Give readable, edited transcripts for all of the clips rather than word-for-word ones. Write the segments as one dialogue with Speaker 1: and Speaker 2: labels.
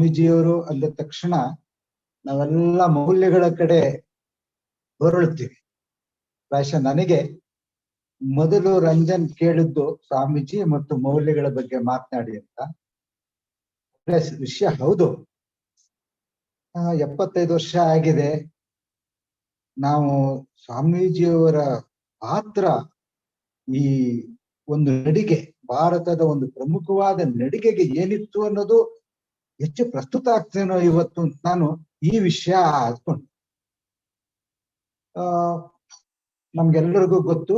Speaker 1: ಸ್ವಾಮೀಜಿಯವರು ಅಂದ ತಕ್ಷಣ ನಾವೆಲ್ಲ ಮೌಲ್ಯಗಳ ಕಡೆ ಹೊರಳ್ತೀವಿ. ಪ್ರಾಯಶಃ ನನಗೆ ಮೊದಲು ರಂಜನ್ ಕೇಳಿದ್ದು ಸ್ವಾಮೀಜಿ ಮತ್ತು ಮೌಲ್ಯಗಳ ಬಗ್ಗೆ ಮಾತನಾಡಿ ಅಂತ. ವಿಷಯ ಹೌದು, 75 ವರ್ಷ ಆಗಿದೆ. ನಾವು ಸ್ವಾಮೀಜಿಯವರ ಪಾತ್ರ ಈ ಒಂದು ನಡಿಗೆ, ಭಾರತದ ಒಂದು ಪ್ರಮುಖವಾದ ನಡಿಗೆಗೆ ಏನಿತ್ತು ಅನ್ನೋದು ಹೆಚ್ಚು ಪ್ರಸ್ತುತ ಆಗ್ತೇನೋ ಇವತ್ತು ಅಂತ ನಾನು ಈ ವಿಷಯ ಆದ್ಕೊಂಡು. ನಮ್ಗೆಲ್ಲರಿಗೂ ಗೊತ್ತು,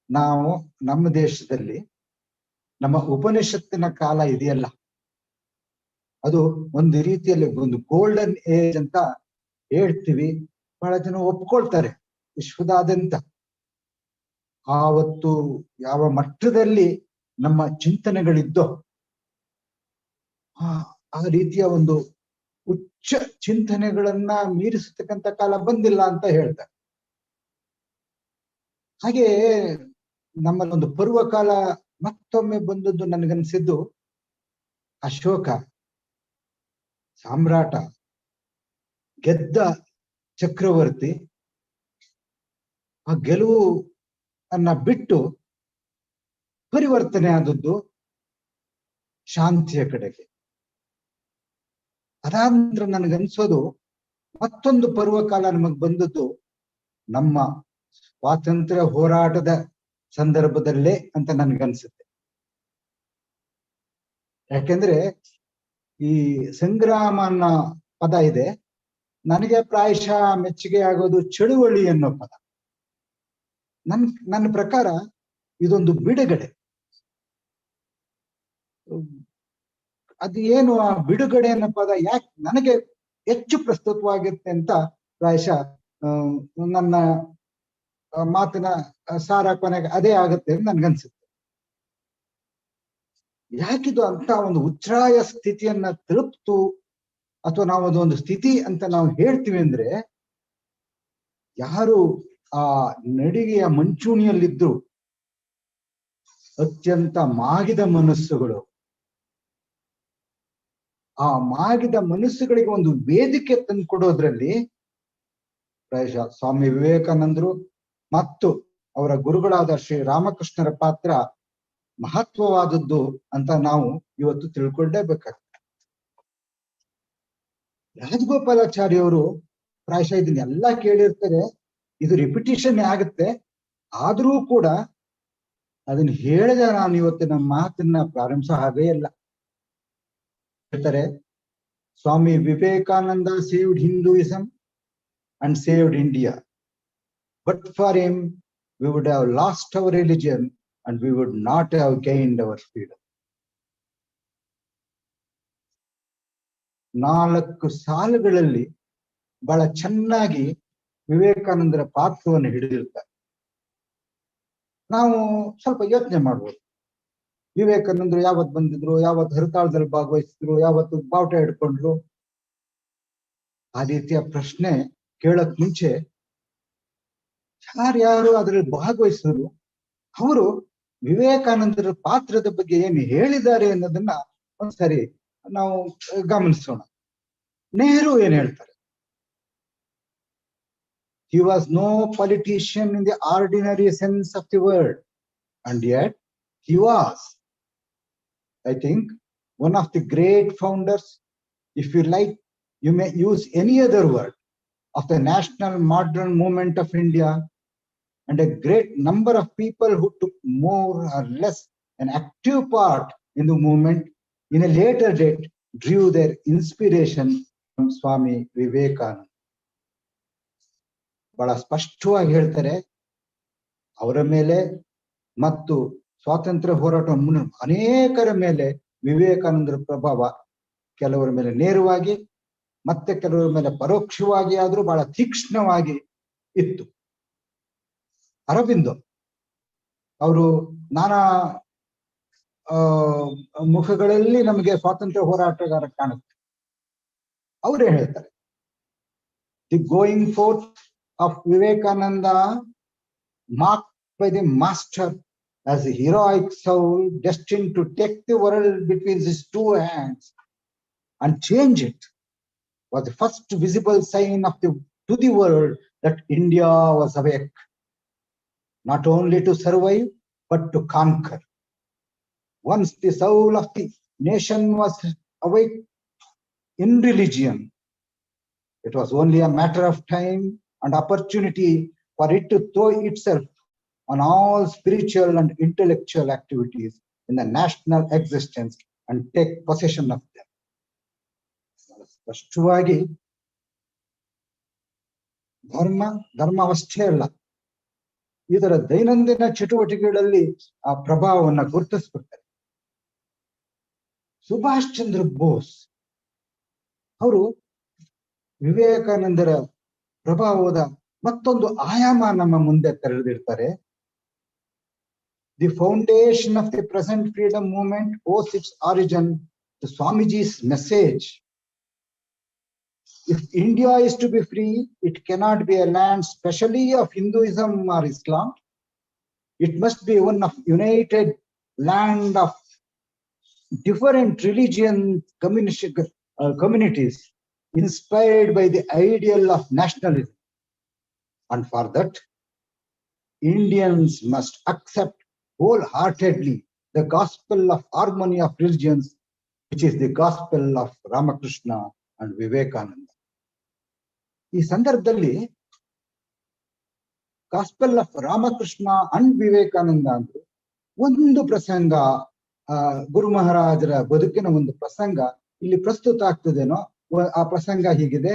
Speaker 1: ನಾವು ನಮ್ಮ ದೇಶದಲ್ಲಿ ನಮ್ಮ ಉಪನಿಷತ್ತಿನ ಕಾಲ ಇದೆಯಲ್ಲ, ಅದು ಒಂದು ರೀತಿಯಲ್ಲಿ ಒಂದು ಗೋಲ್ಡನ್ ಏಜ್ ಅಂತ ಹೇಳ್ತೀವಿ. ಬಹಳ ಜನ ಒಪ್ಕೊಳ್ತಾರೆ ವಿಶ್ವದಾದ್ಯಂತ. ಆವತ್ತು ಯಾವ ಮಟ್ಟದಲ್ಲಿ ನಮ್ಮ ಚಿಂತನೆಗಳಿದ್ದೋ ಆ ರೀತಿಯ ಒಂದು ಉಚ್ಚ ಚಿಂತನೆಗಳನ್ನ ಮೀರಿಸತಕ್ಕಂಥ ಕಾಲ ಬಂದಿಲ್ಲ ಅಂತ ಹೇಳ್ತಾರೆ. ಹಾಗೆ ನಮ್ಮಲ್ಲೊಂದು ಪರ್ವಕಾಲ ಮತ್ತೊಮ್ಮೆ ಬಂದದ್ದು ನನಗನ್ಸಿದ್ದು ಅಶೋಕ ಸಾಮ್ರಾಟ, ಗೆದ್ದ ಚಕ್ರವರ್ತಿ, ಆ ಗೆಲುವು ಅನ್ನ ಬಿಟ್ಟು ಪರಿವರ್ತನೆ ಆದದ್ದು ಶಾಂತಿಯ ಕಡೆಗೆ. ಅದಾದ ನಂತರ ನನಗನ್ಸೋದು ಮತ್ತೊಂದು ಪರ್ವಕಾಲ ನಮಗ್ ಬಂದದ್ದು ನಮ್ಮ ಸ್ವಾತಂತ್ರ್ಯ ಹೋರಾಟದ ಸಂದರ್ಭದಲ್ಲೇ ಅಂತ ನನ್ಗನ್ಸುತ್ತೆ. ಯಾಕೆಂದ್ರೆ ಈ ಸಂಗ್ರಾಮ ಅನ್ನೋ ಪದ ಇದೆ, ನನಗೆ ಪ್ರಾಯಶಃ ಮೆಚ್ಚುಗೆ ಆಗೋದು ಚಳುವಳಿ ಅನ್ನೋ ಪದ. ನನ್ನ ಪ್ರಕಾರ ಇದೊಂದು ಬಿಡುಗಡೆ. ಅದು ಏನು ಆ ಬಿಡುಗಡೆ ಅನ್ನೋ ಪದ ಯಾಕೆ ನನಗೆ ಹೆಚ್ಚು ಪ್ರಸ್ತುತವಾಗಿರುತ್ತೆ ಅಂತ ಪ್ರಾಯಶಃ ನನ್ನ ಮಾತಿನ ಸಾರ ಕೊನೆಗೆ ಅದೇ ಆಗುತ್ತೆ ಅಂತ ನನ್ಗನ್ಸುತ್ತೆ. ಯಾಕಿದು ಅಂತ ಒಂದು ಉಚ್ಛ್ರಾಯ ಸ್ಥಿತಿಯನ್ನ ತಲುಪ್ತು ಅಥವಾ ನಾವು ಅದೊಂದು ಸ್ಥಿತಿ ಅಂತ ನಾವು ಹೇಳ್ತೀವಿ ಅಂದ್ರೆ, ಯಾರು ಆ ನಡಿಗೆಯ ಮಂಚೂಣಿಯಲ್ಲಿದ್ರು ಅತ್ಯಂತ ಮಾಗಿದ ಮನಸ್ಸುಗಳು, ಆ ಮಾಗಿದ ಮನಸ್ಸುಗಳಿಗೆ ಒಂದು ವೇದಿಕೆ ತಂದುಕೊಡೋದ್ರಲ್ಲಿ ಪ್ರಾಯಶಃ ಸ್ವಾಮಿ ವಿವೇಕಾನಂದರು ಮತ್ತು ಅವರ ಗುರುಗಳಾದ ಶ್ರೀ ರಾಮಕೃಷ್ಣರ ಪಾತ್ರ ಮಹತ್ವವಾದದ್ದು ಅಂತ ನಾವು ಇವತ್ತು ತಿಳ್ಕೊಳ್ಳೇಬೇಕಾಗ್ತದೆ. ರಾಜಗೋಪಾಲಾಚಾರ್ಯವರು ಪ್ರಾಯಶಃ ಇದನ್ನೆಲ್ಲ ಕೇಳಿರ್ತಾರೆ, ಇದು ರಿಪಿಟೇಷನ್ ಆಗುತ್ತೆ. ಆದ್ರೂ ಕೂಡ ಅದನ್ನ ಹೇಳಿದ ನಾನು ಇವತ್ತಿನ ಮಾತನ್ನ ಪ್ರಾರಂಭಿಸೋ ಹಾಗೇ ಇಲ್ಲ. ಹೇಳ್ತಾರೆ, Swami Vivekananda saved Hinduism and saved India, but for him we would have lost our religion and we would not have gained our freedom. 4 ಸಾಲುಗಳಲ್ಲಿ ಬಹಳ ಚೆನ್ನಾಗಿ ವಿವೇಕಾನಂದರ ಪಾತ್ರವನ್ನು ಹಿಡಿದಿರ್ತಾರೆ. ನಾವು ಸ್ವಲ್ಪ ಯೋಚನೆ ಮಾಡ್ಬೋದು, ವಿವೇಕಾನಂದರು ಯಾವತ್ತು ಬಂದಿದ್ರು, ಯಾವತ್ತು ಹರಿತಾಳದಲ್ಲಿ ಭಾಗವಹಿಸಿದ್ರು, ಯಾವತ್ತು ಬಾವುಟ ಹಿಡ್ಕೊಂಡ್ರು? ಆ ರೀತಿಯ ಪ್ರಶ್ನೆ ಕೇಳಕ್ ಮುಂಚೆ ಯಾರ್ಯಾರು ಅದರಲ್ಲಿ ಭಾಗವಹಿಸಿದ್ರು, ಅವರು ವಿವೇಕಾನಂದರ ಪಾತ್ರದ ಬಗ್ಗೆ ಏನು ಹೇಳಿದ್ದಾರೆ ಅನ್ನೋದನ್ನ ಒಂದ್ಸರಿ ನಾವು ಗಮನಿಸೋಣ. ನೆಹರು ಏನ್ ಹೇಳ್ತಾರೆ? He was no politician in the ordinary sense of the word, and yet he was, I think, one of the great founders, if you like, you may use any other word, of the national modern movement of India, and a great number of people who took more or less an active part in the movement in a later date drew their inspiration from Swami Vivekananda. ಬಹಳ ಸ್ಪಷ್ಟವಾಗಿ ಹೇಳ್ತಾರೆ, ಅವರ ಮೇಲೆ ಮತ್ತು ಸ್ವಾತಂತ್ರ್ಯ ಹೋರಾಟ ಅನೇಕರ ಮೇಲೆ ವಿವೇಕಾನಂದರ ಪ್ರಭಾವ ಕೆಲವರ ಮೇಲೆ ನೇರವಾಗಿ ಮತ್ತೆ ಕೆಲವರ ಮೇಲೆ ಪರೋಕ್ಷವಾಗಿ ಆದ್ರೂ ಬಹಳ ತೀಕ್ಷ್ಣವಾಗಿ ಇತ್ತು. ಅರಬಿಂದೋ ಅವರು ನಾನಾ ಮುಖಗಳಲ್ಲಿ ನಮಗೆ ಸ್ವಾತಂತ್ರ್ಯ ಹೋರಾಟಗಾರ ಕಾಣುತ್ತೆ. ಅವರೇ ಹೇಳ್ತಾರೆ, the going fourth of Vivekananda, marked by the master as a heroic soul destined to take the world between his 2 hands, and change it was the first visible sign to the world that India was awake, not only to survive, but to conquer. Once the soul of the nation was awake in religion, it was only a matter of time and opportunity for it to throw itself on all spiritual and intellectual activities in the national existence and take possession of them. ಸ್ಪಷ್ಟವಾಗಿ ಧರ್ಮವಷ್ಟೇ ಅಲ್ಲ, ಇದರ ದೈನಂದಿನ ಚಟುವಟಿಕೆಗಳಲ್ಲಿ ಆ ಪ್ರಭಾವವನ್ನು ಗುರುತಿಸ್ಬಿಡ್ತಾರೆ. ಸುಭಾಷ್ ಚಂದ್ರ ಬೋಸ್ ಅವರು ವಿವೇಕಾನಂದರ ಪ್ರಭಾವದ ಮತ್ತೊಂದು ಆಯಾಮ ನಮ್ಮ ಮುಂದೆ ತೆರೆದಿರ್ತಾರೆ. The foundation of the present freedom movement owes its origin to Swamiji's message. If India is to be free, it cannot be a land specially of Hinduism or Islam. It must be one of united land of different religion communities inspired by the ideal of nationalism. And for that, Indians must accept wholeheartedly the gospel of harmony of religions, which is the gospel of Ramakrishna and Vivekananda. ಈ ಸಂದರ್ಭದಲ್ಲಿ gospel of Ramakrishna and Vivekananda ಅಂದ್ರೆ ಒಂದು ಪ್ರಸಂಗ, ಗುರು ಮಹಾರಾಜರ ಬದುಕಿನ ಒಂದು ಪ್ರಸಂಗ ಇಲ್ಲಿ ಪ್ರಸ್ತುತ ಆಗ್ತದೇನೋ. ಆ ಪ್ರಸಂಗ ಹೀಗಿದೆ.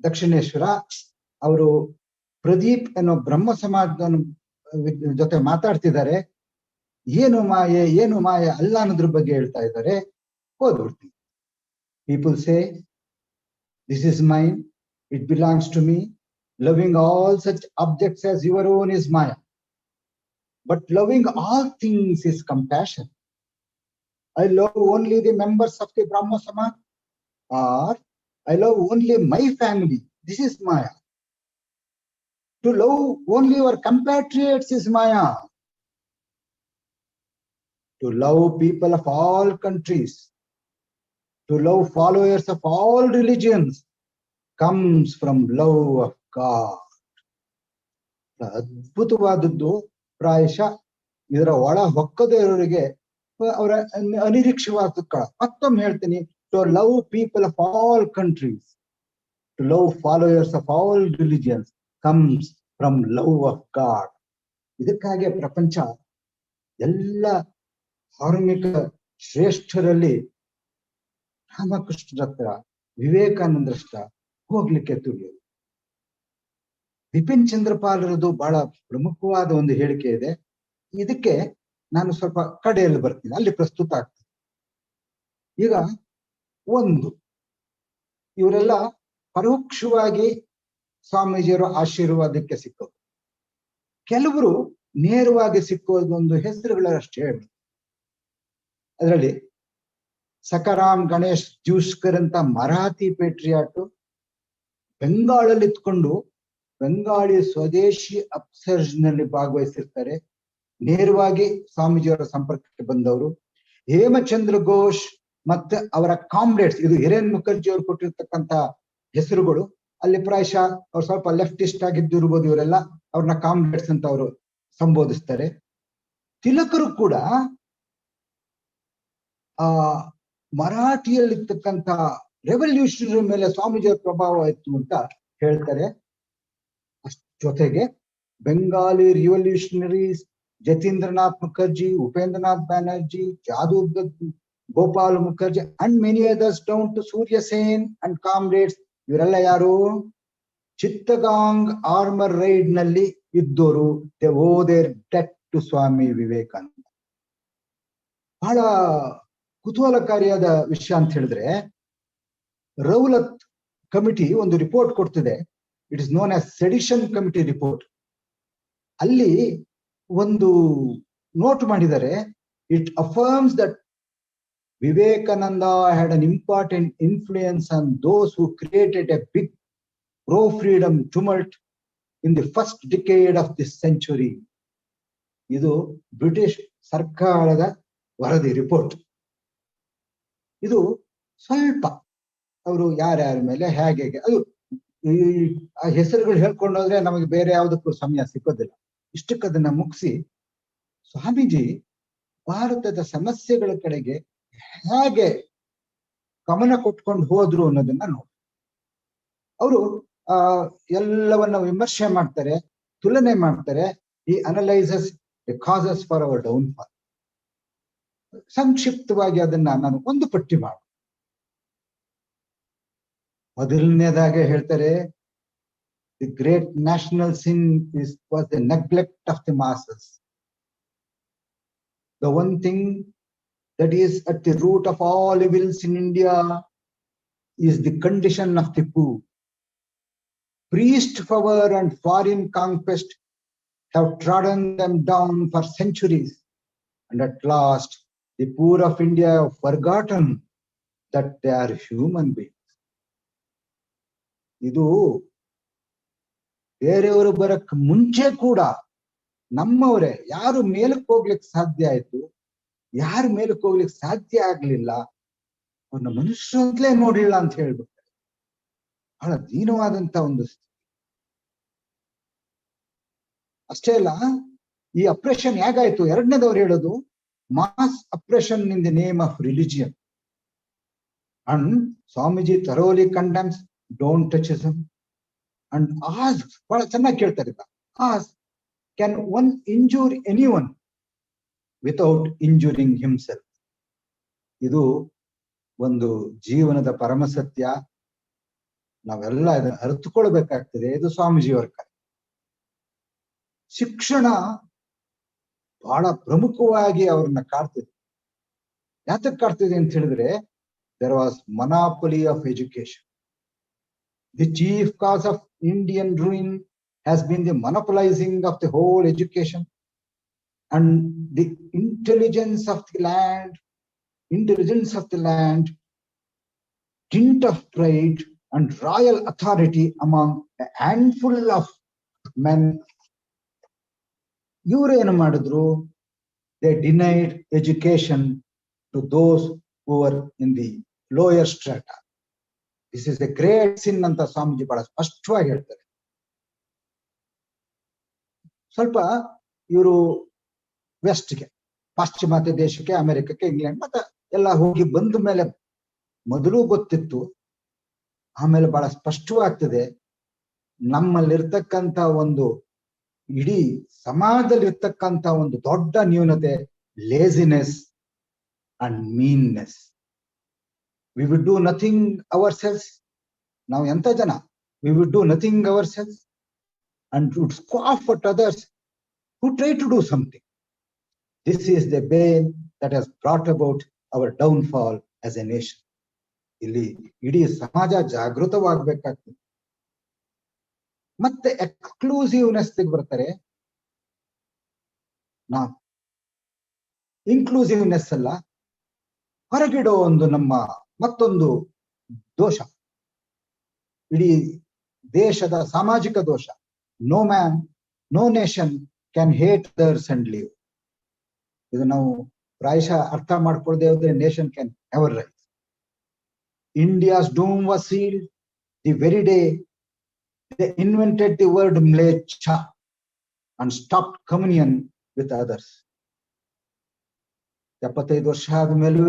Speaker 1: ದಕ್ಷಿಣೇಶ್ವರ ಅವರು ಪ್ರದೀಪ್ ಅನ್ನೋ ಬ್ರಹ್ಮ ಸಮಾಜದ ಜೊತೆ ಮಾತಾಡ್ತಿದ್ದಾರೆ. ಏನು ಮಾಯೆ ಅಲ್ಲ ಅನ್ನೋದ್ರ ಬಗ್ಗೆ ಹೇಳ್ತಾ ಇದ್ದಾರೆ. ಓದ್ಬಿಡ್ತೀನಿ. People say, this is mine, it belongs to me. Loving all such objects as your own is Maya. But loving all things is compassion. I love only the members of the Brahma Samaj, or I love only my family. This is Maya. To love only your compatriots is Maya. To love people of all countries, to love followers of all religions, comes from love of God. ಅದ್ಭುತವಾದದ್ದು. ಪ್ರಾಯಶಃ ಇದರ ಒಳ ಹೊಕ್ಕದೇ ಇರೋರಿಗೆ ಅವರ ಅನಿರೀಕ್ಷವಾದ ಮತ್ತೊಮ್ಮೆ ಹೇಳ್ತೀನಿ. To love people of all countries, to love followers of all religions comes from love of God. ಇದಕ್ಕಾಗಿ ಪ್ರಪಂಚ ಎಲ್ಲ ಧಾರ್ಮಿಕ ಶ್ರೇಷ್ಠರಲ್ಲಿ ರಾಮಕೃಷ್ಣರ ಹತ್ರ, ವಿವೇಕಾನಂದರಷ್ಟ ಹೋಗ್ಲಿಕ್ಕೆ ತುಳಿಯೋದು. ಬಿಪಿನ್ ಚಂದ್ರಪಾಲರದು ಬಹಳ ಪ್ರಮುಖವಾದ ಒಂದು ಹೇಳಿಕೆ ಇದೆ. ಇದಕ್ಕೆ ನಾನು ಸ್ವಲ್ಪ ಕಡೆಯಲ್ಲಿ ಬರ್ತೀನಿ, ಅಲ್ಲಿ ಪ್ರಸ್ತುತ ಆಗ್ತದೆ. ಈಗ ಇವರೆಲ್ಲ ಪರೋಕ್ಷವಾಗಿ ಸ್ವಾಮೀಜಿಯವರ ಆಶೀರ್ವಾದಕ್ಕೆ ಸಿಕ್ಕೋದು, ಕೆಲವರು ನೇರವಾಗಿ ಸಿಕ್ಕೋದೊಂದು ಹೆಸರುಗಳಷ್ಟೇ ಹೇಳಿ. ಅದರಲ್ಲಿ ಸಕಾರಾಮ್ ಗಣೇಶ್ ಜೂಸ್ಕರ್ ಅಂತ ಮರಾಠಿ ಪೇಟ್ರಿಯಾಟು ಬೆಂಗಾಳಲ್ಲಿ ಇತ್ಕೊಂಡು ಬೆಂಗಾಳಿ ಸ್ವದೇಶಿ ಅಪ್ಸರ್ಜ್ನಲ್ಲಿ ಭಾಗವಹಿಸಿರ್ತಾರೆ. ನೇರವಾಗಿ ಸ್ವಾಮೀಜಿಯವರ ಸಂಪರ್ಕಕ್ಕೆ ಬಂದವರು. ಹೇಮಚಂದ್ರ ಘೋಷ್ ಮತ್ತೆ ಅವರ ಕಾಮ್ರೇಡ್ಸ್, ಇದು ಹಿರೇನ್ ಮುಖರ್ಜಿ ಅವರು ಕೊಟ್ಟಿರ್ತಕ್ಕಂಥ ಹೆಸರುಗಳು. ಅಲ್ಲಿ ಪ್ರಾಯಶಃ ಅವ್ರು ಸ್ವಲ್ಪ ಲೆಫ್ಟಿಸ್ಟ್ ಆಗಿದ್ದಿರ್ಬೋದು. ಇವರೆಲ್ಲ ಅವ್ರನ್ನ ಕಾಮ್ರೇಡ್ಸ್ ಅಂತ ಅವರು ಸಂಬೋಧಿಸ್ತಾರೆ. ತಿಲಕರು ಕೂಡ ಮರಾಠಿಯಲ್ಲಿರ್ತಕ್ಕಂಥ ರೆವಲ್ಯೂಷನರಿ ಮೇಲೆ ಸ್ವಾಮೀಜಿಯವರ ಪ್ರಭಾವ ಇತ್ತು ಅಂತ ಹೇಳ್ತಾರೆ. ಜೊತೆಗೆ Bengali revolutionaries Jatindranath Mukherjee, Upendranath Banerjee, Jadu Gopal Mukherjee and many others down to Surya Sen and comrades, ಇವರೆಲ್ಲ ಯಾರು? ಚಿತ್ತಗಾಂಗ್ ಆರ್ಮರ್ ರೈಡ್ ನಲ್ಲಿ ಇದ್ದೋರು. They owe their debt to Swami Vivekananda. ಬಹಳ ಕುತೂಹಲಕಾರಿಯಾದ ವಿಷಯ ಅಂತ ಹೇಳಿದ್ರೆ, ರೌಲತ್ ಕಮಿಟಿ ಒಂದು ರಿಪೋರ್ಟ್ ಕೊಡ್ತಿದೆ. It is known as sedition committee report. ಅಲ್ಲಿ ಒಂದು ನೋಟ್ ಮಾಡಿದ್ದಾರೆ. It affirms that Vivekananda had an important influence on those who created A big pro freedom tumult in the first decade of this century. ಇದು British ಸರ್ಕಾರದ ವರದಿ report. ಇದು ಸ್ವಲ್ಪ ಅವರು ಯಾರ್ಯಾರ ಮೇಲೆ ಹೇಗೆ ಅದು ಈ ಆ ಹೆಸರುಗಳು ಹೇಳ್ಕೊಂಡೋದ್ರೆ ನಮಗೆ ಬೇರೆ ಯಾವುದಕ್ಕೂ ಸಮಯ ಸಿಕ್ಕೋದಿಲ್ಲ. ಇಷ್ಟಕ್ಕದನ್ನ ಮುಗಿಸಿ ಸ್ವಾಮೀಜಿ ಭಾರತದ ಸಮಸ್ಯೆಗಳ ಕಡೆಗೆ ಹೇಗೆ ಗಮನ ಕೊಟ್ಕೊಂಡು ಹೋದ್ರು ಅನ್ನೋದನ್ನ ನೋಡಿ. ಅವರು ಎಲ್ಲವನ್ನ ವಿಮರ್ಶೆ ಮಾಡ್ತಾರೆ, ತುಲನೆ ಮಾಡ್ತಾರೆ. ಈ analyses the causes for our downfall. ಸಂಕ್ಷಿಪ್ತವಾಗಿ ಅದನ್ನ ನಾನು ಒಂದು ಪಟ್ಟಿ ಮಾಡಿ, ಮೊದಲನೇದಾಗೆ ಹೇಳ್ತಾರೆ, the great national sin was the neglect of the masses. The one thing that is at the root of all evils in India is the condition of the poor. Priest power and foreign conquest have trodden them down for centuries, and at last the poor of India have forgotten that they are human beings. ಇದು ಬೇರೆಯವರು ಬರಕ್ ಮುಂಚೆ ಕೂಡ ನಮ್ಮವರೇ ಯಾರು ಮೇಲಕ್ಕೆ ಹೋಗ್ಲಿಕ್ಕೆ ಸಾಧ್ಯ ಆಯ್ತು, ಯಾರು ಮೇಲಕ್ಕೆ ಹೋಗ್ಲಿಕ್ಕೆ ಸಾಧ್ಯ ಆಗ್ಲಿಲ್ಲ, ಅವ್ರನ್ನ ಮನುಷ್ಯರು ಅಂತಲೇ ನೋಡಿಲ್ಲ ಅಂತ ಹೇಳ್ಬಿಡ್ತಾರೆ. ಬಹಳ ದೀನವಾದಂತ ಒಂದು ಸ್ಥಿತಿ. ಅಷ್ಟೇ ಅಲ್ಲ, ಈ ಅಪ್ರೆಷನ್ ಹೇಗಾಯ್ತು, ಎರಡನೇದವ್ರು ಹೇಳೋದು mass oppression in the name of religion. And Swamiji thoroughly condemns don't touchism and ask, ಬಹಳ ಚೆನ್ನಾಗಿ ಕೇಳ್ತಾರೆ, ask, can one injure anyone without injuring himself? ಇದು ಒಂದು ಜೀವನದ ಪರಮ ಸತ್ಯ. ನಾವೆಲ್ಲ ಇದನ್ನ ಅರ್ಥಕೊಳ್ಬೇಕಾಗ್ತದೆ. ಇದು ಸ್ವಾಮೀಜಿಯವರ ಕರೆ. ಶಿಕ್ಷಣ ಬಹಳ ಪ್ರಮುಖವಾಗಿ ಅವ್ರನ್ನ ಕಾಡ್ತಿದೆ. ಯಾತಕ್ಕೆ ಕಾಡ್ತಿದೆ ಅಂತ ಹೇಳಿದ್ರೆ, there was monopoly of education. The chief cause of Indian ruin has been the monopolizing of the whole education, and the intelligence of the land, tint of pride and royal authority among a handful of men. ಇವರು ಏನು ಮಾಡಿದ್ರು? They denied education to those who were in the lower strata. This is a great sin ಅಂತ ಸ್ವಾಮೀಜಿ ಬಹಳ ಸ್ಪಷ್ಟವಾಗಿ ಹೇಳ್ತಾರೆ. ಸ್ವಲ್ಪ ಇವರು ವೆಸ್ಟ್ಗೆ, ಪಾಶ್ಚಿಮಾತ್ಯ ದೇಶಕ್ಕೆ, ಅಮೆರಿಕಕ್ಕೆ, ಇಂಗ್ಲೆಂಡ್ ಮತ್ತೆ ಎಲ್ಲ ಹೋಗಿ ಬಂದ ಮೇಲೆ ಮೊದಲು ಗೊತ್ತಿತ್ತು, ಆಮೇಲೆ ಬಹಳ ಸ್ಪಷ್ಟವಾಗ್ತದೆ ನಮ್ಮಲ್ಲಿರ್ತಕ್ಕಂಥ ಒಂದು, ಇಡೀ ಸಮಾಜದಲ್ಲಿರ್ತಕ್ಕಂಥ ಒಂದು ದೊಡ್ಡ ನ್ಯೂನತೆ laziness and meanness. We would do nothing ourselves. ನಾವು ಎಂತ ಜನ, we would do nothing ourselves and would scoff at others who try to do something. This is the bane that has brought about our downfall as a nation. ಇಲ್ಲಿ ಇಡೀ ಸಮಾಜ ಜಾಗೃತವಾಗಬೇಕಾಗ್ತದೆ. ಮತ್ತೆ ಎಕ್ಸ್ಕ್ಲೂಸಿವ್ನೆಸ್ ಬರ್ತಾರೆ. ನಾವು inclusiveness ಅಲ್ಲ, ಹೊರಗಿಡೋ ಒಂದು ನಮ್ಮ ಮತ್ತೊಂದು ದೋಷ, ಇಡೀ ದೇಶದ ಸಾಮಾಜಿಕ ದೋಷ. No man, no nation can hate others and live. ಇದು ನಾವು ಪ್ರಾಯಶಃ ಅರ್ಥ ಮಾಡ್ಕೊಳ್ಳದೆ ಹೋದ್ರೆ nation can never rise. India's doom was sealed the very day they invented the word mlecha and stopped communion with others. 75 ವರ್ಷ ಆದ್ಮೇಲೂ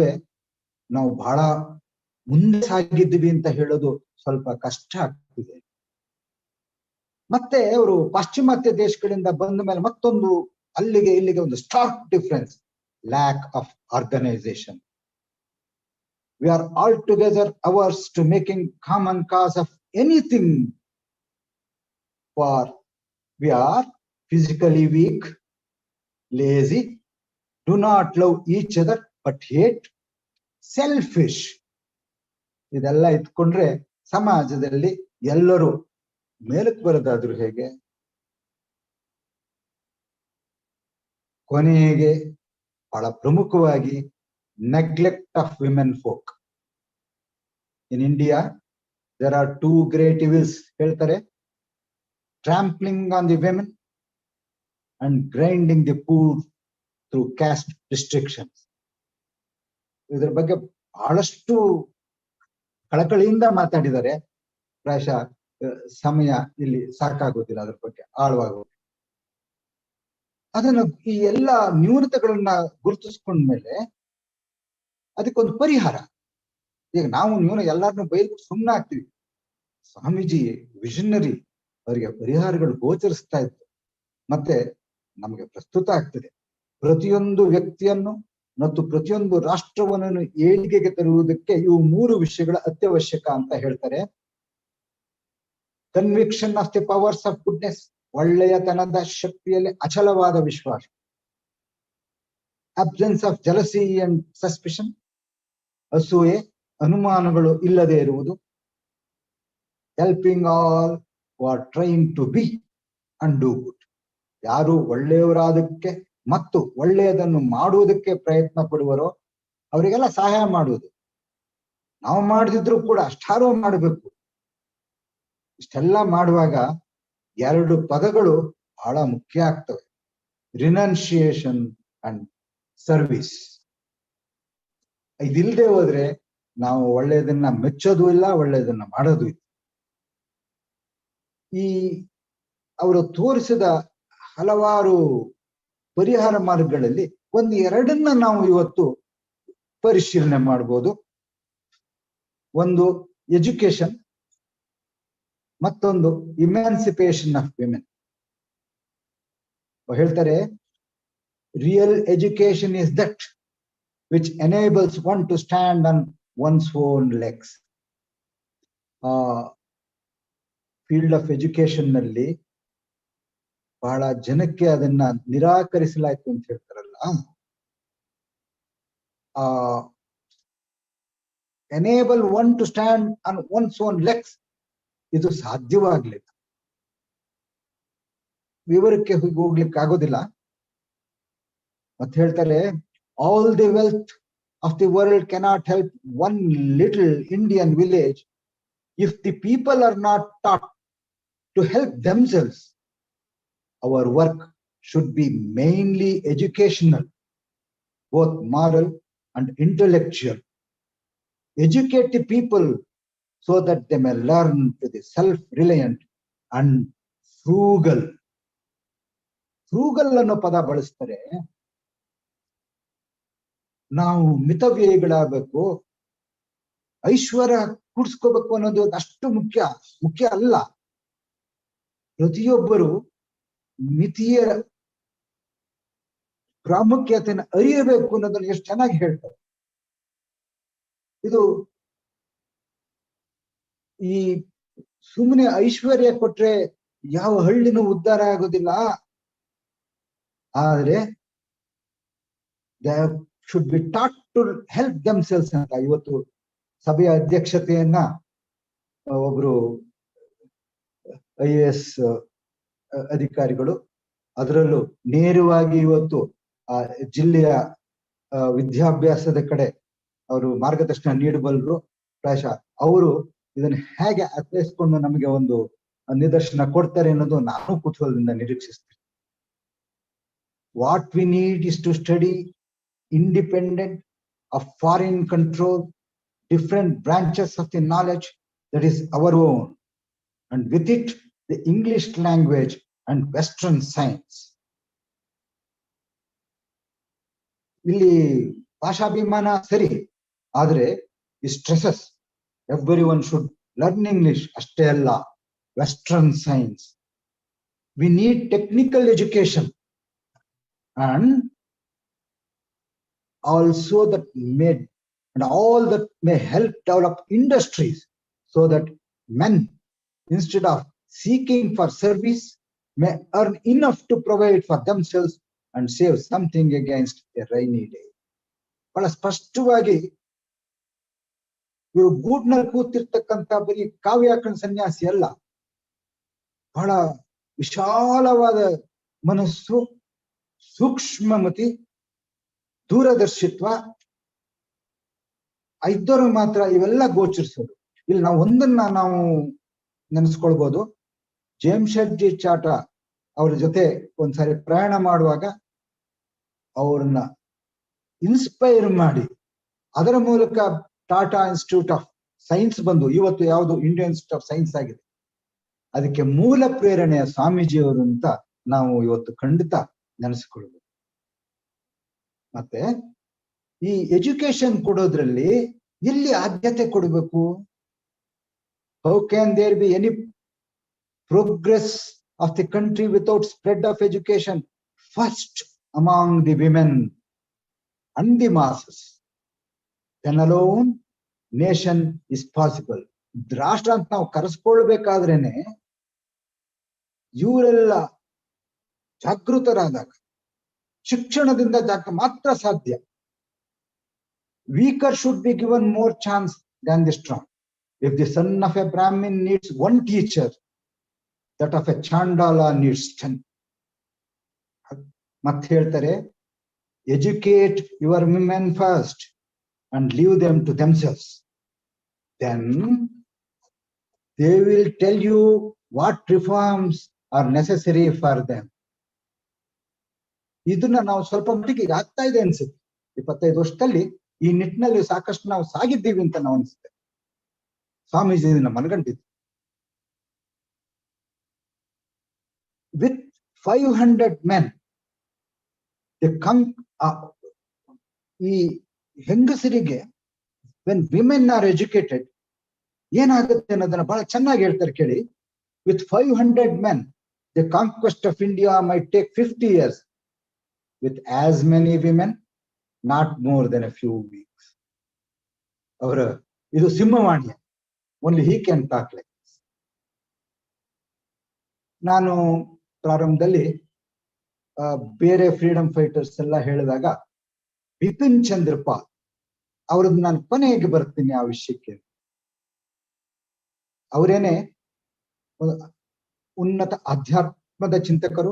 Speaker 1: ನಾವು ಬಹಳ ಮುಂದೆ ಸಾಗಿದ್ವಿ ಅಂತ ಹೇಳೋದು ಸ್ವಲ್ಪ ಕಷ್ಟ ಆಗ್ತಿದೆ. ಮತ್ತೆ ಅವರು ಪಾಶ್ಚಿಮಾತ್ಯ ದೇಶಗಳಿಂದ ಬಂದ ಮೇಲೆ ಮತ್ತೊಂದು ಅಲ್ಲಿಗೆ ಇಲ್ಲಿಗೆ ಒಂದು stark difference, lack of organisation. We are all together averse to making common cause of anything, for we are physically weak, lazy, do not love each other but hate, selfish. ಇದೆಲ್ಲ ಇಟ್ಕೊಂಡ್ರೆ ಸಮಾಜದಲ್ಲಿ ಎಲ್ಲರೂ ಮೇಲಕ್ಕೆ ಬರೋದಾದ್ರು ಹೇಗೆ? ಕೊನೆಗೆ ಬಹಳ ಪ್ರಮುಖವಾಗಿ neglect of women folk. In India there are 2 great evils ಹೇಳ್ತಾರೆ, trampling on the women and grinding the poor through caste restrictions. ಇದ್ರ ಬಗ್ಗೆ ಬಹಳಷ್ಟು ಕಳಕಳಿಯಿಂದ ಮಾತಾಡಿದ್ದಾರೆ. ಪ್ರಾಯಶಃ ಸಮಯ ಇಲ್ಲಿ ಸಾಕಾಗೋದಿಲ್ಲ ಅದ್ರ ಬಗ್ಗೆ ಆಳವಾಗಿ. ಅದನ್ನು ಈ ಎಲ್ಲ ನ್ಯೂನತೆಗಳನ್ನ ಗುರುತಿಸ್ಕೊಂಡ್ಮೇಲೆ ಅದಕ್ಕೊಂದು ಪರಿಹಾರ. ಈಗ ನಾವು ಎಲ್ಲಾರನ್ನೂ ಬೈದ್ಬಿಟ್ಟು ಸುಮ್ಮನೆ ಆಗ್ತೀವಿ. ಸ್ವಾಮೀಜಿ ವಿಷನರಿ, ಅವರಿಗೆ ಪರಿಹಾರಗಳು ಗೋಚರಿಸ್ತಾ ಇತ್ತು. ಮತ್ತೆ ನಮಗೆ ಪ್ರಸ್ತುತ ಆಗ್ತದೆ. ಪ್ರತಿಯೊಂದು ವ್ಯಕ್ತಿಯನ್ನು ಮತ್ತು ಪ್ರತಿಯೊಂದು ರಾಷ್ಟ್ರವನ್ನು ಏಳಿಗೆಗೆ ತರುವುದಕ್ಕೆ ಇವು 3 ವಿಷಯಗಳ ಅತ್ಯವಶ್ಯಕ ಅಂತ ಹೇಳ್ತಾರೆ. Conviction of the powers of goodness, ಒಳ್ಳೆಯತನದ ಶಕ್ತಿಯಲ್ಲಿ ಅಚಲವಾದ ವಿಶ್ವಾಸ. Absence of jealousy and suspicion, ಅಸೂಯೆ ಅನುಮಾನಗಳು ಇಲ್ಲದೆ ಇರುವುದು. Helping all who are trying to be and do good, ಯಾರು ಒಳ್ಳೆಯವರಾದಕ್ಕೆ ಮತ್ತು ಒಳ್ಳೆಯದನ್ನು ಮಾಡುವುದಕ್ಕೆ ಪ್ರಯತ್ನ ಪಡುವರೋ ಅವರಿಗೆಲ್ಲ ಸಹಾಯ ಮಾಡುವುದು. ನಾವು ಮಾಡದಿದ್ರು ಕೂಡ ಅಷ್ಟಾರು ಮಾಡಬೇಕು. ಇಷ್ಟೆಲ್ಲ ಮಾಡುವಾಗ 2 ಪದಗಳು ಬಹಳ ಮುಖ್ಯ ಆಗ್ತವೆ: ರಿನನ್ಸಿಯೇಷನ್ ಅಂಡ್ ಸರ್ವಿಸ್. ಇದಿಲ್ಲದೆ ಹೋದ್ರೆ ನಾವು ಒಳ್ಳೆಯದನ್ನ ಮೆಚ್ಚೋದು ಇಲ್ಲ, ಒಳ್ಳೆಯದನ್ನ ಮಾಡೋದು ಇಲ್ಲ. ಈ ಅವರು ತೋರಿಸಿದ ಹಲವಾರು ಪರಿಹಾರ ಮಾರ್ಗಗಳಲ್ಲಿ 1-2 ನಾವು ಇವತ್ತು ಪರಿಶೀಲನೆ ಮಾಡ್ಬೋದು. ಒಂದು ಎಜುಕೇಶನ್, ಮತ್ತೊಂದು ಇಮ್ಯಾನ್ಸಿಪೇಷನ್ ಆಫ್ ವಿಮೆನ್. ಹೇಳ್ತಾರೆ, real education is that which enables one to stand on one's own legs. Field of education ನಲ್ಲಿ ಬಹಳ ಜನಕ್ಕೆ ಅದನ್ನ ನಿರಾಕರಿಸಲಾಯ್ತು ಅಂತ ಹೇಳ್ತಾರಲ್ಲ. Enable one to stand on one's own legs, ಇದು ಸಾಧ್ಯವಾಗ್ಲಿಲ್ಲ. ವಿವರಕ್ಕೆ ಹೋಗ್ಲಿಕ್ಕೆ ಆಗೋದಿಲ್ಲ. ಮತ್ತೆ ಹೇಳ್ತಾರೆ, all the wealth of the world cannot help one little Indian village if the people are not taught to help themselves. Our work should be mainly educational, both moral and intellectual. Educate the people so that they may learn to be self-reliant and frugal. Frugal ಅನ್ನೋ ಪದ ಬಳಸ್ತಾರೆ. ನಾವು ಮಿತವ್ಯಯಿಗಳಾಗಬೇಕು, ಐಶ್ವರ್ಯ ಕೂಡಿಸ್ಕೋಬೇಕು ಅನ್ನೋದು ಅಷ್ಟು ಮುಖ್ಯ ಅಲ್ಲ. ಪ್ರತಿಯೊಬ್ಬರು ಮಿತಿಯ ಪ್ರಾಮುಖ್ಯತೆಯನ್ನು ಅರಿಯಬೇಕು ಅನ್ನೋದನ್ನು ಎಷ್ಟು ಚೆನ್ನಾಗಿ ಹೇಳ್ತಾರೆ. ಇದು ಈ ಸುಮ್ಮನೆ ಐಶ್ವರ್ಯ ಕೊಟ್ರೆ ಯಾವ ಹಳ್ಳಿನೂ ಉದ್ಧಾರ ಆಗೋದಿಲ್ಲ. ಆದ್ರೆ they should be taught to help themselves ಅಂತ ಇವತ್ತು ಸಭೆಯ ಅಧ್ಯಕ್ಷತೆಯನ್ನ ಒಬ್ರು IAS ಅಧಿಕಾರಿಗಳು, ಅದರಲ್ಲೂ ನೇರವಾಗಿ ಇವತ್ತು ಜಿಲ್ಲೆಯ ವಿದ್ಯಾಭ್ಯಾಸದ ಕಡೆ ಅವರು ಮಾರ್ಗದರ್ಶನ ನೀಡಬಲ್ಲರು. ಪ್ರಾಯಶಃ ಅವರು ಇದನ್ನ ಹೇಗೆ ಅರ್ಥೈಸ್ಕೊಂಡು ನಮಗೆ ಒಂದು ನಿದರ್ಶನ ಕೊಡ್ತಾರೆ ಅನ್ನೋದು ನಾನು ಕುತೂಹಲದಿಂದ ನಿರೀಕ್ಷಿಸ್ತೀನಿ. What we need is to study independent of foreign control different branches of the knowledge that is our own, and with it the English language and Western science. ಇಲ್ಲಿ ಭಾಷಾಭಿಮಾನ ಸರಿ, ಆದ್ರೆ ಈ ಸ್ಟ್ರೆಸಸ್ ಎವ್ರಿಒನ್ ಶುಡ್ ಲರ್ನ್ ಇಂಗ್ಲಿಷ್ ಅಷ್ಟೇ ಅಲ್ಲ, western science. We need technical education and also that made and all that may help develop industries so that men, instead of seeking for service, may earn enough to provide for themselves and save something against a rainy day. ಬಹಳ ಸ್ಪಷ್ಟವಾಗಿ ಇವರು ಗೂಡ್ನಲ್ಲಿ ಕೂತಿರ್ತಕ್ಕಂಥ ಬರೀ ಕಾವ್ಯಾಕರಣ ಸನ್ಯಾಸಿ ಅಲ್ಲ, ಬಹಳ ವಿಶಾಲವಾದ ಮನಸ್ಸು, ಸೂಕ್ಷ್ಮಮತಿ, ದೂರದರ್ಶಿತ್ವ ಇದ್ದರು ಮಾತ್ರ ಇವೆಲ್ಲ ಗೋಚರಿಸೋದು. ಇಲ್ಲಿ ನಾವು ಒಂದನ್ನ ನಾವು ನೆನೆಸ್ಕೊಳ್ಬಹುದು. ಜೇಮ್ಸ್ ಶೆಟ್ಟಿ ಟಾಟಾ ಅವ್ರ ಜೊತೆ ಒಂದ್ಸಾರಿ ಪ್ರಯಾಣ ಮಾಡುವಾಗ ಅವ್ರನ್ನ ಇನ್ಸ್ಪೈರ್ ಮಾಡಿ ಅದರ ಮೂಲಕ ಟಾಟಾ ಇನ್ಸ್ಟಿಟ್ಯೂಟ್ ಆಫ್ ಸೈನ್ಸ್ ಬಂದು ಇವತ್ತು ಯಾವುದು ಇಂಡಿಯನ್ ಇನ್ಸ್ಟಿಟ್ಯೂಟ್ ಆಫ್ ಸೈನ್ಸ್ ಆಗಿದೆ, ಅದಕ್ಕೆ ಮೂಲ ಪ್ರೇರಣೆಯ ಸ್ವಾಮೀಜಿಯವರು ಅಂತ ನಾವು ಇವತ್ತು ಖಂಡಿತ ನೆನೆಸಿಕೊಳ್ಬೇಕು. ಮತ್ತೆ ಈ ಎಜುಕೇಶನ್ ಕೊಡೋದ್ರಲ್ಲಿ ಎಲ್ಲಿ ಆದ್ಯತೆ ಕೊಡಬೇಕು? How can there be any progress of the country without spread of education first among the women and the masses? Then alone nation is possible. ರಾಷ್ಟ್ರ ಅಂತ ನಾವು ಕರೆಸ್ಕೊಳ್ಬೇಕಾದ್ರೇನೆ ಇವರೆಲ್ಲ ಜಾಗೃತರಾದಾಗ, ಶಿಕ್ಷಣದಿಂದ ಮಾತ್ರ ಸಾಧ್ಯ. Weaker should be given more chance than the strong. If the son of a Brahmin needs one teacher, that of a Chandala needs 10. ಮತ್ತೆ ಹೇಳ್ತಾರೆ, educate your women first and leave them to themselves. Then they will tell you what reforms are necessary for them. ಇದನ್ನ ನಾವು ಸ್ವಲ್ಪ ಮಟ್ಟಿಗೆ ಆಗ್ತಾ ಇದೆ ಅನ್ಸುತ್ತೆ. 25 ವರ್ಷದಲ್ಲಿ ಈ ನಿಟ್ಟಿನಲ್ಲಿ ಸಾಕಷ್ಟು ನಾವು ಸಾಗಿದ್ದೀವಿ ಅಂತ ನಾವು ಅನ್ಸುತ್ತೆ. ಸ್ವಾಮೀಜಿ ಇದನ್ನ ಮನಗಂಡಿದ್ದು. ವಿತ್ 500 men, ಈ ಹೆಂಗಸರಿಗೆ when women are educated ಏನಾಗುತ್ತೆ ಅನ್ನೋದನ್ನ ಬಹಳ ಚೆನ್ನಾಗಿ ಹೇಳ್ತಾರೆ ಕೇಳಿ. With 500 men, the conquest of India might take 50 years. With as many women, not more than a few weeks. Avara idu Simhavaniya, only he can talk like this. Nanu ಪ್ರಾರಂಭದಲ್ಲಿ ಬೇರೆ freedom fighters ಎಲ್ಲ ಹೇಳಿದಾಗ ಬಿಪಿನ್ ಚಂದ್ರ ಪಾಲ್ ಅವ್ರದ್ದು ನಾನು ಕೊನೆಗೆ ಬರ್ತೀನಿ ಆ ವಿಷಯಕ್ಕೆ. ಅವರೇನೆ ಉನ್ನತ ಅಧ್ಯಾತ್ಮದ ಚಿಂತಕರು.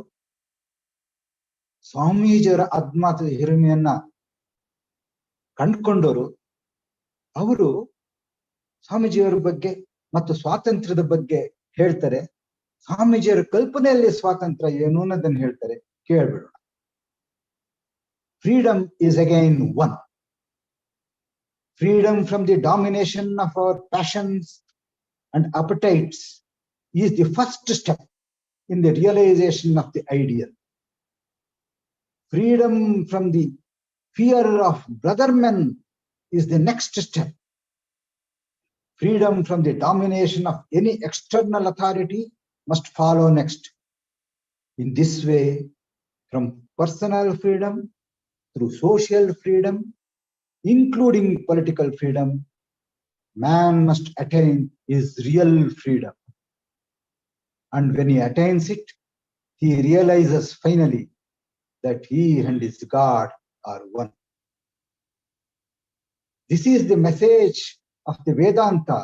Speaker 1: ಸ್ವಾಮೀಜಿಯವರ ಆತ್ಮದ ಹಿರಿಮೆಯನ್ನ ಕಂಡುಕೊಂಡವರು. ಅವರು ಸ್ವಾಮೀಜಿಯವರ ಬಗ್ಗೆ ಮತ್ತು ಸ್ವಾತಂತ್ರ್ಯದ ಬಗ್ಗೆ ಹೇಳ್ತಾರೆ. ಸ್ವಾಮೀಜಿಯವರ ಕಲ್ಪನೆಯಲ್ಲಿ ಸ್ವಾತಂತ್ರ್ಯ ಏನು ಅನ್ನೋದನ್ನು ಹೇಳ್ತಾರೆ. ಕೇಳ್ಬಿಡೋಣ. Freedom is again one. Freedom from the domination of our passions and appetites is the first step in the realisation of the ideal. Freedom from the fear of brother men is the next step. Freedom from the domination of any external authority must follow next. In this way, from personal freedom through social freedom, including political freedom, man must attain his real freedom. And when he attains it, he realizes finally that he and his God are one. This is the message of the Vedanta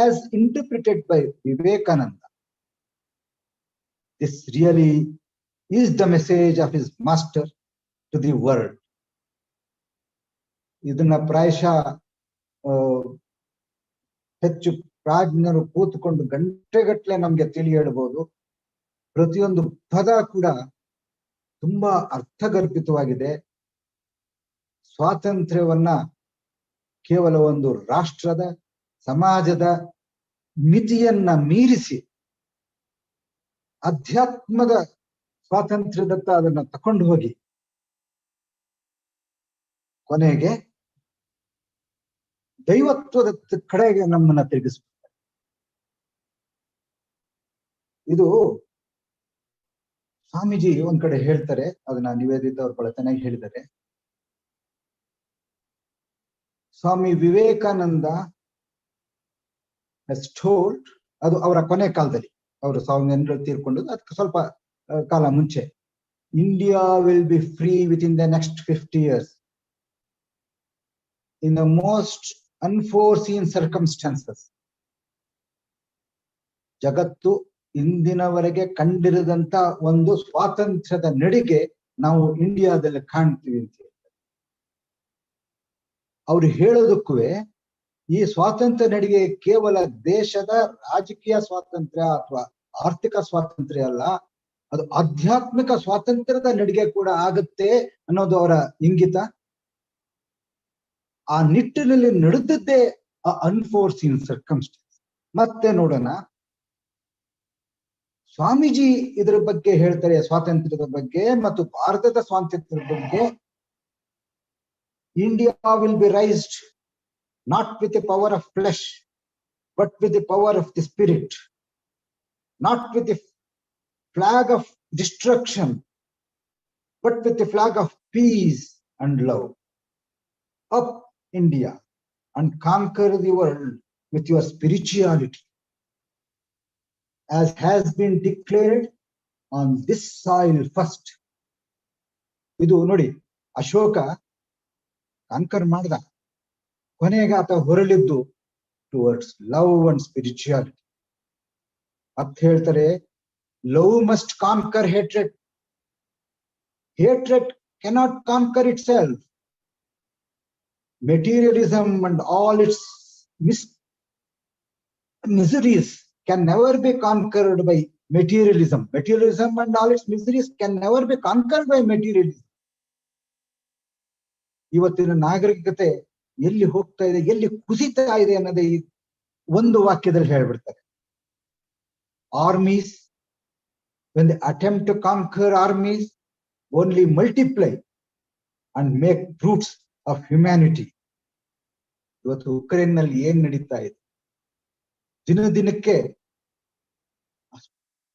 Speaker 1: as interpreted by Vivekananda. This really is the message of his master to the world. ಇದನ್ನ ಪ್ರಾಯಶಃ ಹೆಚ್ಚು ಪ್ರಾಜ್ಞರು ಕೂತ್ಕೊಂಡು ಗಂಟೆಗಟ್ಟಲೆ ನಮ್ಗೆ ತಿಳಿ ಹೇಳ್ಬೋದು. ಪ್ರತಿಯೊಂದು ಪದ ಕೂಡ ತುಂಬಾ ಅರ್ಥಗರ್ಭಿತವಾಗಿದೆ. ಸ್ವಾತಂತ್ರ್ಯವನ್ನ ಕೇವಲ ಒಂದು ರಾಷ್ಟ್ರದ, ಸಮಾಜದ ಮಿತಿಯನ್ನ ಮೀರಿಸಿ ಅಧ್ಯಾತ್ಮದ ಸ್ವಾತಂತ್ರ್ಯದತ್ತ ಅದನ್ನ ತಕೊಂಡು ಹೋಗಿ ಕೊನೆಗೆ ದೈವತ್ವದ ಕಡೆಗೆ ನಮ್ಮನ್ನ ತಿರುಗಿಸ್ತಾರೆ. ಇದು ಸ್ವಾಮೀಜಿ ಒಂದ್ ಕಡೆ ಹೇಳ್ತಾರೆ, ಅದನ್ನ ನಿವೇದಿತ ಅವ್ರು ಬಹಳ ಚೆನ್ನಾಗಿ ಹೇಳಿದ್ದಾರೆ. ಸ್ವಾಮಿ ವಿವೇಕಾನಂದ has told, ಅದು ಅವರ ಕೊನೆ ಕಾಲದಲ್ಲಿ, ಅವರು 1900 ತೀರ್ಕೊಂಡದ್ದು, ಅದಕ್ಕೆ ಸ್ವಲ್ಪ ಕಾಲ ಮುಂಚೆ, India will be free with in the next 50 years in the most unforeseen circumstances. ಜಗತ್ತು ಇಂದಿನವರೆಗೆ ಕಂಡಿರದಂತ ಒಂದು ಸ್ವಾತಂತ್ರ್ಯದ ನಡಿಗೆ ನಾವು ಇಂಡಿಯಾದಲ್ಲಿ ಕಾಣ್ತೀವಿ ಅಂತ ಹೇಳ್ತಾರೆ. ಅವ್ರು ಹೇಳೋದಕ್ಕೂ ಈ ಸ್ವಾತಂತ್ರ್ಯ ನಡಿಗೆ ಕೇವಲ ದೇಶದ ರಾಜಕೀಯ ಸ್ವಾತಂತ್ರ್ಯ ಅಥವಾ ಆರ್ಥಿಕ ಸ್ವಾತಂತ್ರ್ಯ ಅಲ್ಲ, ಅದು ಆಧ್ಯಾತ್ಮಿಕ ಸ್ವಾತಂತ್ರ್ಯದ ನಡಿಗೆ ಕೂಡ ಆಗುತ್ತೆ ಅನ್ನೋದು ಅವರ ಇಂಗಿತ. ಆ ನಿಟ್ಟಿನಲ್ಲಿ ನಡೆದದ್ದೇ unforeseen circumstance. ಮತ್ತೆ ನೋಡೋಣ, ಸ್ವಾಮೀಜಿ ಇದರ ಬಗ್ಗೆ ಹೇಳ್ತಾರೆ, ಸ್ವಾತಂತ್ರ್ಯದ ಬಗ್ಗೆ ಮತ್ತು ಭಾರತದ ಸ್ವಾತಂತ್ರ್ಯದ ಬಗ್ಗೆ. India will be raised not with the power of flesh, but with the power of the spirit, not with the flag of destruction, but with the flag of peace and love. Up, India, and conquer the world with your spirituality, as has been declared on this soil first. ಇದು ನೋಡಿ, Ashoka conquer ಮಾಡ್ದ, ಕೊನೆಗೆ ಆತ ಹೊರಳಿದ್ದು towards love and spirituality. ಅಂತ ಹೇಳ್ತಾರೆ, love must conquer hatred. Hatred cannot conquer it self. Materialism and all its miseries can never be conquered by materialism. Materialism and all its miseries can never be conquered by materialism. ಇವತ್ತಿನ ನಾಗರಿಕತೆ ಎಲ್ಲಿ ಹೋಗ್ತಾ ಇದೆ, ಎಲ್ಲಿ ಕುಸಿತಾ ಇದೆ ಅನ್ನೋದೇ ಒಂದು ವಾಕ್ಯದಲ್ಲಿ ಹೇಳ್ಬಿಡ್ತಾರೆ. Armies, when they attempt to conquer armies, only multiply and make brutes of humanity. ಇವತ್ತು ಉಕ್ರೇನ್ ನಲ್ಲಿ ಏನ್ ನಡೀತಾ ಇದೆ, ದಿನ ದಿನಕ್ಕೆ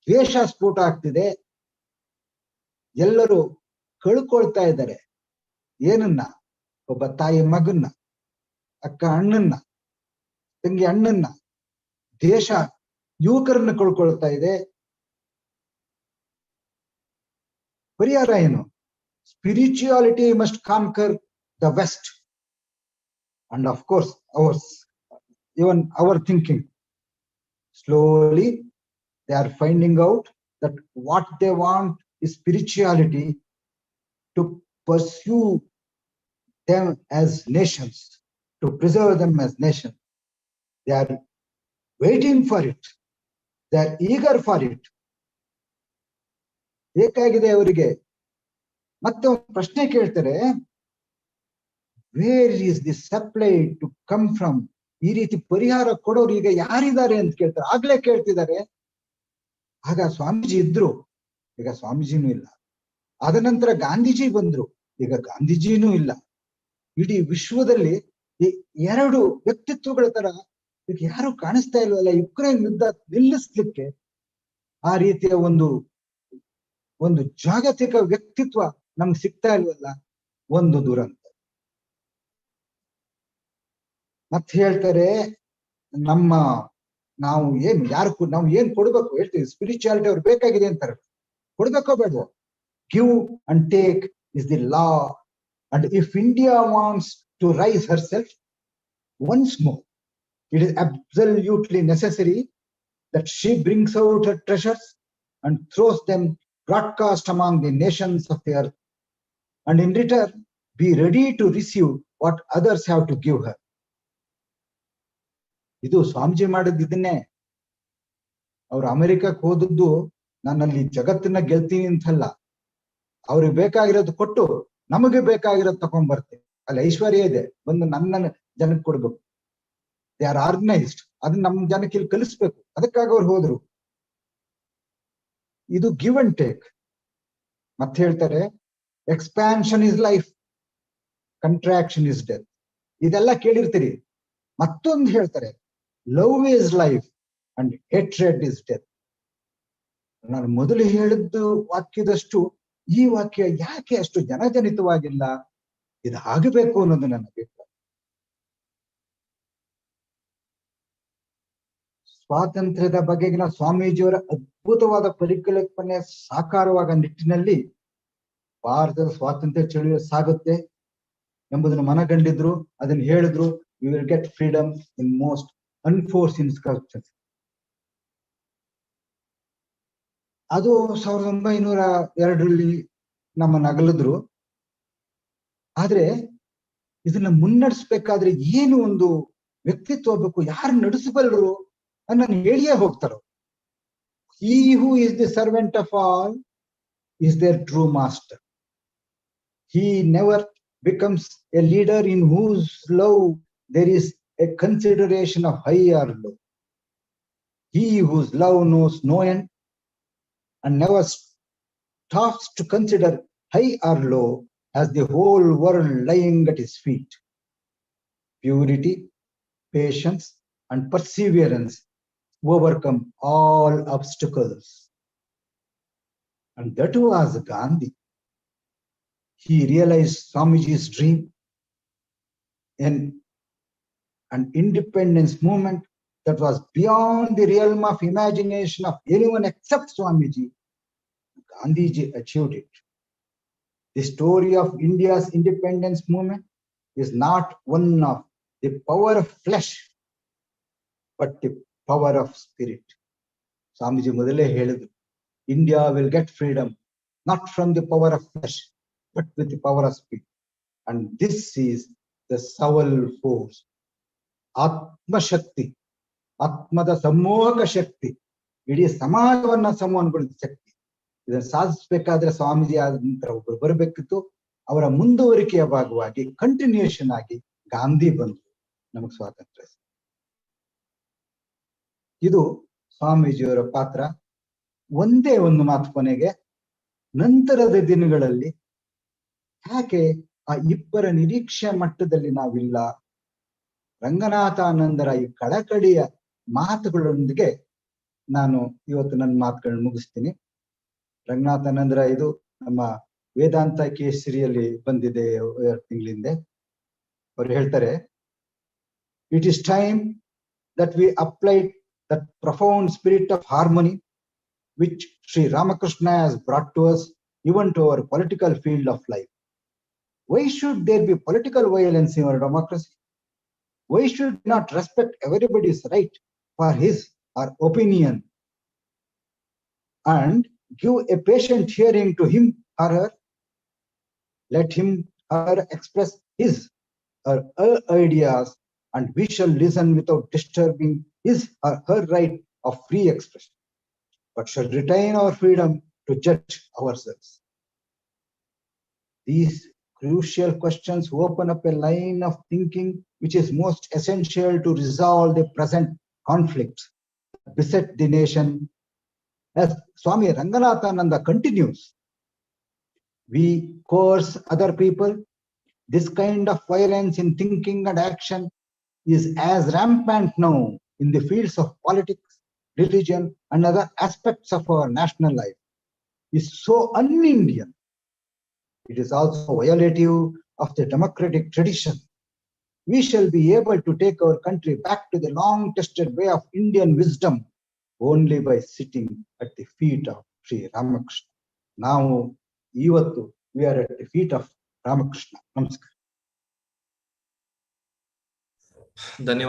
Speaker 1: ದ್ವೇಷ ಸ್ಫೋಟ ಆಗ್ತಿದೆ. ಎಲ್ಲರೂ ಕಳ್ಕೊಳ್ತಾ ಇದ್ದಾರೆ. ಏನನ್ನ? ಒಬ್ಬ ತಾಯಿ ಮಗನ್ನ, ಅಕ್ಕ ಅಣ್ಣನ್ನ, ತಂಗಿ ಅಣ್ಣನ್ನ, ದೇಶ ಯುವಕರನ್ನ ಕಳ್ಕೊಳ್ತಾ ಇದೆ. ಪರಿಹಾರ ಏನು? Spirituality must conquer the West. And of course, even our thinking. Slowly, they are finding out that what they want is spirituality to pursue them as nations, to preserve them as nations. They are waiting for it. They are eager for it. ಬೇಕಾಗಿದೆ ಅವರಿಗೆ. ಮತ್ತೆ ಒಂದು ಪ್ರಶ್ನೆ ಕೇಳ್ತಾರೆ, where is the supply to come from? ಈ ರೀತಿ ಪರಿಹಾರ ಕೊಡೋರು ಈಗ ಯಾರಿದ್ದಾರೆ ಅಂತ ಕೇಳ್ತಾರೆ. ಆಗ್ಲೇ ಕೇಳ್ತಿದ್ದಾರೆ. ಆಗ ಸ್ವಾಮೀಜಿ ಇದ್ರು, ಈಗ ಸ್ವಾಮೀಜಿನೂ ಇಲ್ಲ. ಅದ ನಂತರ ಗಾಂಧೀಜಿ ಬಂದ್ರು, ಈಗ ಗಾಂಧೀಜಿನೂ ಇಲ್ಲ. ಇಡೀ ವಿಶ್ವದಲ್ಲಿ ಈ ಎರಡು ವ್ಯಕ್ತಿತ್ವಗಳ ತರ ಈಗ ಯಾರು ಕಾಣಿಸ್ತಾ ಇಲ್ವಲ್ಲ. ಯುಕ್ರೇನ್ ಯುದ್ಧ ನಿಲ್ಲಿಸ್ಲಿಕ್ಕೆ ಆ ರೀತಿಯ ಒಂದು ಜಾಗತಿಕ ವ್ಯಕ್ತಿತ್ವ ನಮ್ಗೆ ಸಿಗ್ತಾ ಇಲ್ವಲ್ಲ, ಒಂದು ದುರಂತ. ಮತ್ತೆ ಹೇಳ್ತಾರೆ, ನಾವು ಏನ್ ಕೊಡ್ಬೇಕು ಹೇಳ್ತೀವಿ, ಸ್ಪಿರಿಚುಯಾಲಿಟಿ ಅವ್ರು ಬೇಕಾಗಿದೆ ಅಂತಾರೆ. ಕೊಡ್ಬೇಕೋ ಬೇಡವೋ? Give and take is the law. And if India wants to rise herself once more, it is absolutely necessary that she brings out her treasures and throws them broadcast among the nations of the earth, and in return be ready to receive what others have to give her. ಇದು ಸ್ವಾಮೀಜಿ ಮಾಡಿದ್ದನ್ನೇ. ಅವ್ರು ಅಮೆರಿಕಕ್ಕೆ ಹೋದದ್ದು ನಾನಲ್ಲಿ ಜಗತ್ತನ್ನ ಗೆಲ್ತೀನಿ ಅಂತಲ್ಲ, ಅವ್ರಿಗೆ ಬೇಕಾಗಿರೋದು ಕೊಟ್ಟು ನಮಗೆ ಬೇಕಾಗಿರೋದು ತಗೊಂಡ್ ಬರ್ತೀನಿ. ಅಲ್ಲಿ ಐಶ್ವರ್ಯ ಇದೆ, ಬಂದು ನನ್ನ ಜನಕ್ಕೆ ಕೊಡ್ಬೇಕು. ದೇ ಆರ್ ಆರ್ಗನೈಸ್ಡ್, ಅದನ್ನ ನಮ್ಮ ಜನಕ್ಕೆ ಇಲ್ಲಿ ಕಲಿಸ್ಬೇಕು. ಅದಕ್ಕಾಗಿ ಅವ್ರು ಹೋದ್ರು. ಇದು ಗಿವ್ ಅಂಡ್ ಟೇಕ್. ಮತ್ತೆ ಹೇಳ್ತಾರೆ, expansion is life, contraction is death. ಇದೆಲ್ಲ ಕೇಳಿರ್ತೀರಿ. ಮತ್ತೊಂದು ಹೇಳ್ತಾರೆ, love is life and hatred is death. ನಾನು ಮೊದಲು ಹೇಳಿದ್ದು ವಾಕ್ಯದಷ್ಟು ಈ ವಾಕ್ಯ ಯಾಕೆ ಅಷ್ಟು ಜನಜನಿತವಾಗಿಲ್ಲ? ಇದು ಆಗಬೇಕು ಅನ್ನೋದು ನನ್ನ ಅಭಿಪ್ರಾಯ. ಸ್ವಾತಂತ್ರ್ಯದ ಬಗೆಗಿನ ಸ್ವಾಮೀಜಿಯವರ ಅದ್ಭುತವಾದ ಪರಿಕಲ್ಪನೆ ಸಾಕಾರವಾದ ನಿಟ್ಟಿನಲ್ಲಿ ಭಾರತದ ಸ್ವಾತಂತ್ರ್ಯ ಚಳುವಳಿ ಸಾಗುತ್ತೆ ಎಂಬುದನ್ನು ಮನಗಂಡಿದ್ರು, ಅದನ್ನು ಹೇಳಿದ್ರು. We will get freedom in most unforeseen circumstances. ಅದು 1902ರಲ್ಲಿ ನಮ್ಮನ್ನ ಅಗಲಿದ್ರು. ಆದ್ರೆ ಇದನ್ನ ಮುನ್ನಡೆಸ್ಬೇಕಾದ್ರೆ ಏನು ಒಂದು ವ್ಯಕ್ತಿತ್ವ ಬೇಕು, ಯಾರು ನಡೆಸಬಲ್ಲರು ಅನ್ನನ್ನು ಹೇಳಿಯೇ ಹೋಗ್ತಾರ. He who is the servant of all is their true master. He never becomes a leader in whose love there is a consideration of high or low. He whose love knows no end and never stops to consider high or low has the whole world lying at his feet. Purity, patience, and perseverance overcome all obstacles. And that was Gandhi. He realized Swamiji's dream in an independence movement that was beyond the realm of imagination of anyone except Swamiji. Gandhiji achieved it. The story of India's independence movement is not one of the power of flesh, but the power of spirit. Swamiji ಮೊದಲೇ ಹೇಳಿದ್ರು, India will get freedom not from the power of flesh, but with the power of spirit. And this is the soul force. Atma Shakti, ಆತ್ಮದ ಸಮೂಹಕ ಶಕ್ತಿ, ಇಡೀ ಸಮಾಜವನ್ನ ಸಮೂಹಗೊಳಿಸಿದ ಶಕ್ತಿ. ಇದನ್ನು ಸಾಧಿಸಬೇಕಾದ್ರೆ ಸ್ವಾಮೀಜಿ ಆದ ನಂತರ ಒಬ್ಬರು ಬರಬೇಕಿತ್ತು. ಅವರ ಮುಂದುವರಿಕೆಯ ಭಾಗವಾಗಿ ಕಂಟಿನ್ಯೂಷನ್ ಆಗಿ ಗಾಂಧಿ ಬಂದರು, ನಮಗೆ ಸ್ವಾತಂತ್ರ್ಯ. ಇದು ಸ್ವಾಮೀಜಿಯವರ ಪಾತ್ರ. ಒಂದೇ ಒಂದು ಮಾತು ಕೊನೆಗೆ, ನಂತರದ ದಿನಗಳಲ್ಲಿ ಯಾಕೆ ಆ ಇಬ್ಬರ ನಿರೀಕ್ಷೆ ಮಟ್ಟದಲ್ಲಿ ನಾವಿಲ್ಲ? ರಂಗನಾಥಾನಂದರ ಈ ಕಳಕಳಿಯ ಮಾತುಗಳೊಂದಿಗೆ ನಾನು ಇವತ್ತು ನನ್ನ ಮಾತುಗಳನ್ನ ಮುಗಿಸ್ತೀನಿ. ರಂಗನಾಥಾನಂದರ ಇದು ನಮ್ಮ ವೇದಾಂತ ಕೇಸರಿಯಲ್ಲಿ ಬಂದಿದೆ 2 ತಿಂಗಳಿಂದ. ಅವರು ಹೇಳ್ತಾರೆ, it is time that we applied that profound spirit of harmony which Sri Ramakrishna has brought to us, even to our political field of life. Why should there be political violence in our democracy? Why should we not respect everybody's right for his or opinion and give a patient hearing to him or her? Let him or her express his or her ideas, and we shall listen without disturbing his or her right of free expression, but shall retain our freedom to judge ourselves. These crucial questions open up a line of thinking which is most essential to resolve the present conflicts that beset the nation. As Swami Ranganathananda continues, we coerce other people. This kind of violence in thinking and action is as rampant now in the fields of politics, religion, and other aspects of our national life. Is so un-Indian. It is also violative of the democratic tradition. We shall be able to take our country back to the long-tested way of Indian wisdom only by sitting at the feet of Sri Ramakrishna. Now, ivattu we are at the feet of Ramakrishna. Namaskar.
Speaker 2: ಧನ್ಯವಾದ.